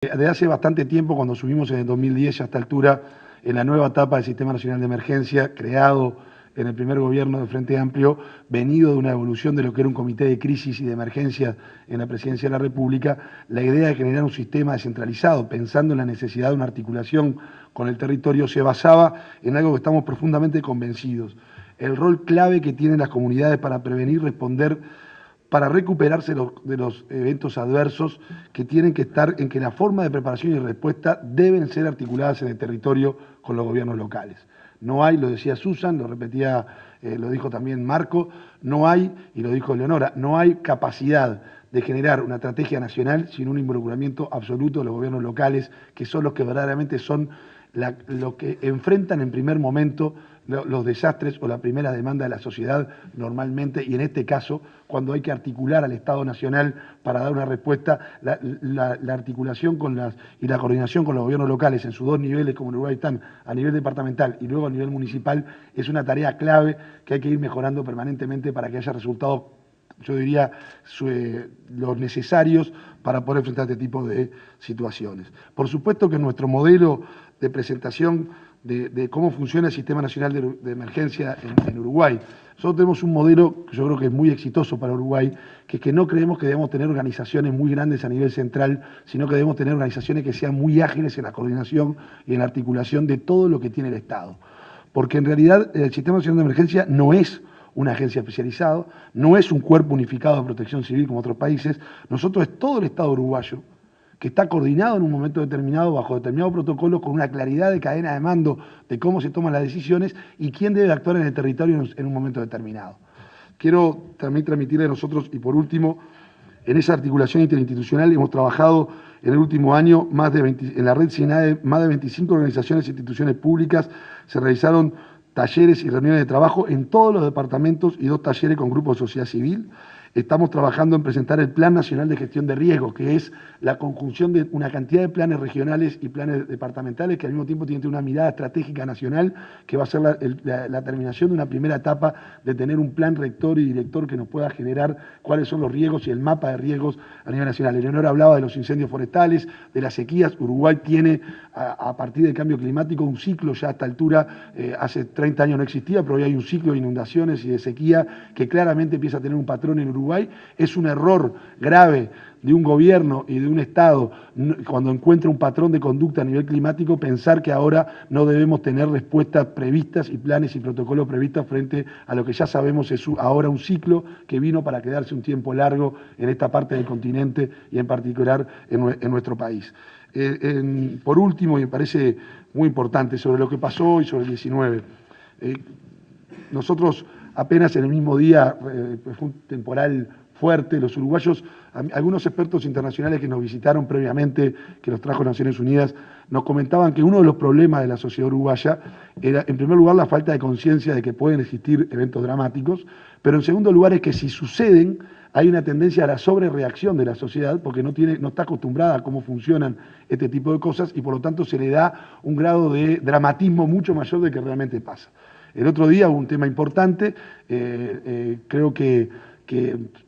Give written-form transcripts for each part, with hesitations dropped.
De hace bastante tiempo, cuando subimos en el 2010 ya a esta altura, en la nueva etapa del Sistema Nacional de Emergencia, creado en el primer gobierno del Frente Amplio, venido de una evolución de lo que era un comité de crisis y de emergencia en la Presidencia de la República, la idea de generar un sistema descentralizado, pensando en la necesidad de una articulación con el territorio, se basaba en algo que estamos profundamente convencidos: el rol clave que tienen las comunidades para prevenir, responder, para recuperarse de los eventos adversos, que tienen que estar en que la forma de preparación y respuesta deben ser articuladas en el territorio con los gobiernos locales. No hay, lo decía Susan, lo repetía, lo dijo también Marco, no hay, y lo dijo Leonora, no hay capacidad de generar una estrategia nacional sin un involucramiento absoluto de los gobiernos locales, que son los que verdaderamente son lo que enfrentan en primer momento los desastres o la primera demanda de la sociedad normalmente, y en este caso, cuando hay que articular al Estado Nacional para dar una respuesta, la articulación y la coordinación con los gobiernos locales en sus dos niveles, como en Uruguay están, a nivel departamental y luego a nivel municipal, es una tarea clave que hay que ir mejorando permanentemente para que haya resultados, yo diría, los necesarios para poder enfrentar este tipo de situaciones. Por supuesto que nuestro modelo de presentación de cómo funciona el Sistema Nacional de Emergencia en Uruguay, nosotros tenemos un modelo que yo creo que es muy exitoso para Uruguay, que es que no creemos que debemos tener organizaciones muy grandes a nivel central, sino que debemos tener organizaciones que sean muy ágiles en la coordinación y en la articulación de todo lo que tiene el Estado. Porque en realidad el Sistema Nacional de Emergencia no es una agencia especializada, no es un cuerpo unificado de protección civil como otros países. Nosotros es todo el Estado uruguayo, que está coordinado en un momento determinado, bajo determinado protocolo, con una claridad de cadena de mando de cómo se toman las decisiones y quién debe actuar en el territorio en un momento determinado. Quiero también transmitirle a nosotros, y por último, en esa articulación interinstitucional hemos trabajado en el último año en la red SINAE, más de 25 organizaciones e instituciones públicas. Se realizaron talleres y reuniones de trabajo en todos los departamentos y 2 talleres con grupos de sociedad civil. Estamos trabajando en presentar el Plan Nacional de Gestión de Riesgos, que es la conjunción de una cantidad de planes regionales y planes departamentales que al mismo tiempo tienen una mirada estratégica nacional, que va a ser la terminación de una primera etapa de tener un plan rector y director que nos pueda generar cuáles son los riesgos y el mapa de riesgos a nivel nacional. Eleonora hablaba de los incendios forestales, de las sequías. Uruguay tiene, a partir del cambio climático, un ciclo ya a esta altura, hace 30 años no existía, pero hoy hay un ciclo de inundaciones y de sequía que claramente empieza a tener un patrón en Uruguay. Es un error grave de un gobierno y de un Estado, cuando encuentra un patrón de conducta a nivel climático, pensar que ahora no debemos tener respuestas previstas y planes y protocolos previstos frente a lo que ya sabemos es ahora un ciclo que vino para quedarse un tiempo largo en esta parte del continente y en particular en nuestro país. Por último, y me parece muy importante, sobre lo que pasó hoy, sobre el 19, nosotros apenas en el mismo día, fue un temporal fuerte, los uruguayos, algunos expertos internacionales que nos visitaron previamente, que los trajo Naciones Unidas, nos comentaban que uno de los problemas de la sociedad uruguaya era, en primer lugar, la falta de conciencia de que pueden existir eventos dramáticos, pero en segundo lugar es que si suceden, hay una tendencia a la sobrereacción de la sociedad porque no está acostumbrada a cómo funcionan este tipo de cosas y por lo tanto se le da un grado de dramatismo mucho mayor del que realmente pasa. El otro día hubo un tema importante, creo que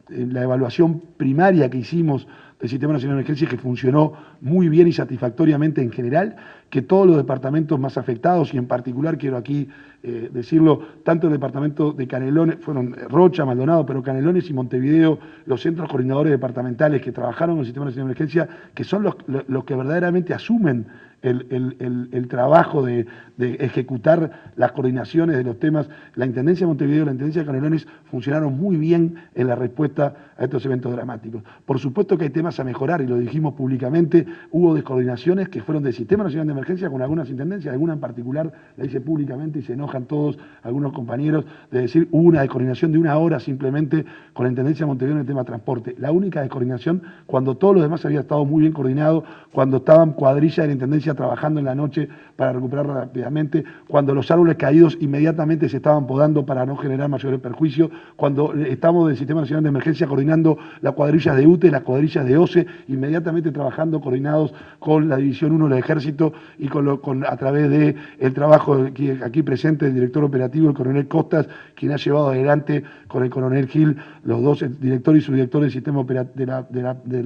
la evaluación primaria que hicimos del Sistema Nacional de Emergencia, que funcionó muy bien y satisfactoriamente en general, que todos los departamentos más afectados, y en particular quiero aquí decirlo, tanto el departamento de Canelones, fueron Rocha, Maldonado, pero Canelones y Montevideo, los centros coordinadores departamentales que trabajaron en el Sistema Nacional de Emergencia, que son los que verdaderamente asumen el trabajo de ejecutar las coordinaciones de los temas. La Intendencia de Montevideo y la Intendencia de Canelones funcionaron muy bien en la respuesta a estos eventos dramáticos. Por supuesto que hay temas a mejorar y lo dijimos públicamente, hubo descoordinaciones que fueron del Sistema Nacional de Emergencia con algunas intendencias, alguna en particular la hice públicamente y se enojan todos algunos compañeros de decir hubo una descoordinación de 1 hora simplemente con la Intendencia de Montevideo en el tema transporte. La única descoordinación cuando todo lo demás había estado muy bien coordinado, cuando estaban cuadrillas de la Intendencia emergencia trabajando en la noche para recuperar rápidamente, cuando los árboles caídos inmediatamente se estaban podando para no generar mayores perjuicios, cuando estamos del Sistema Nacional de Emergencia coordinando las cuadrillas de UTE, las cuadrillas de OCE, inmediatamente trabajando coordinados con la División 1 del Ejército y a través del trabajo aquí presente del director operativo, el coronel Costas, quien ha llevado adelante con el coronel Gil, los dos, el director y subdirector del sistema desde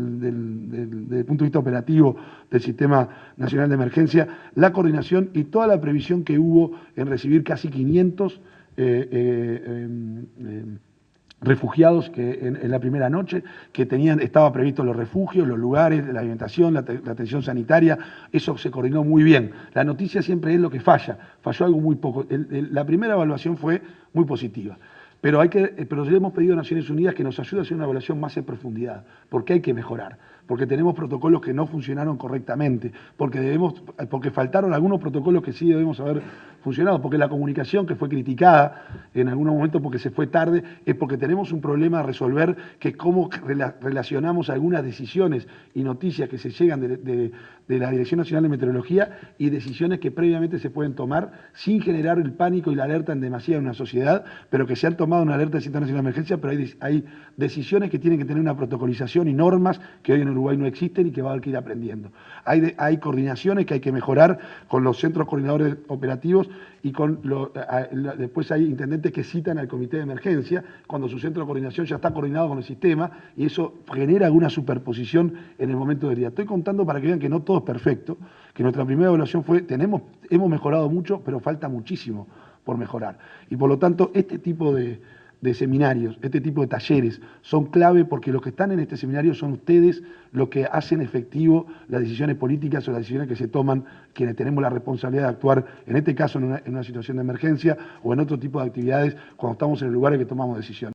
el punto de vista operativo del Sistema Nacional de Emergencia, la coordinación y toda la previsión que hubo en recibir casi 500 refugiados que en la primera noche, que estaba previsto los refugios, los lugares, la alimentación, la atención sanitaria, eso se coordinó muy bien. La noticia siempre es lo que falla, falló algo muy poco. La primera evaluación fue muy positiva. Pero le hemos pedido a Naciones Unidas que nos ayude a hacer una evaluación más en profundidad, porque hay que mejorar, porque tenemos protocolos que no funcionaron correctamente, porque faltaron algunos protocolos que sí debemos haber funcionado, porque la comunicación que fue criticada en algunos momentos porque se fue tarde, es porque tenemos un problema a resolver, que es cómo relacionamos algunas decisiones y noticias que se llegan de la Dirección Nacional de Meteorología y decisiones que previamente se pueden tomar sin generar el pánico y la alerta en demasía en una sociedad, pero que se han tomado una alerta del Sistema Nacional de Emergencia, pero hay decisiones que tienen que tener una protocolización y normas que hoy en Uruguay no existen y que va a haber que ir aprendiendo. Hay coordinaciones que hay que mejorar con los centros coordinadores operativos y después hay intendentes que citan al comité de emergencia cuando su centro de coordinación ya está coordinado con el sistema y eso genera alguna superposición en el momento del día. Estoy contando para que vean que no todo es perfecto, que nuestra primera evaluación fue, hemos mejorado mucho, pero falta muchísimo por mejorar. Y por lo tanto, este tipo de seminarios, este tipo de talleres son clave porque los que están en este seminario son ustedes los que hacen efectivo las decisiones políticas o las decisiones que se toman quienes tenemos la responsabilidad de actuar, en este caso en una situación de emergencia o en otro tipo de actividades cuando estamos en el lugar en que tomamos decisiones.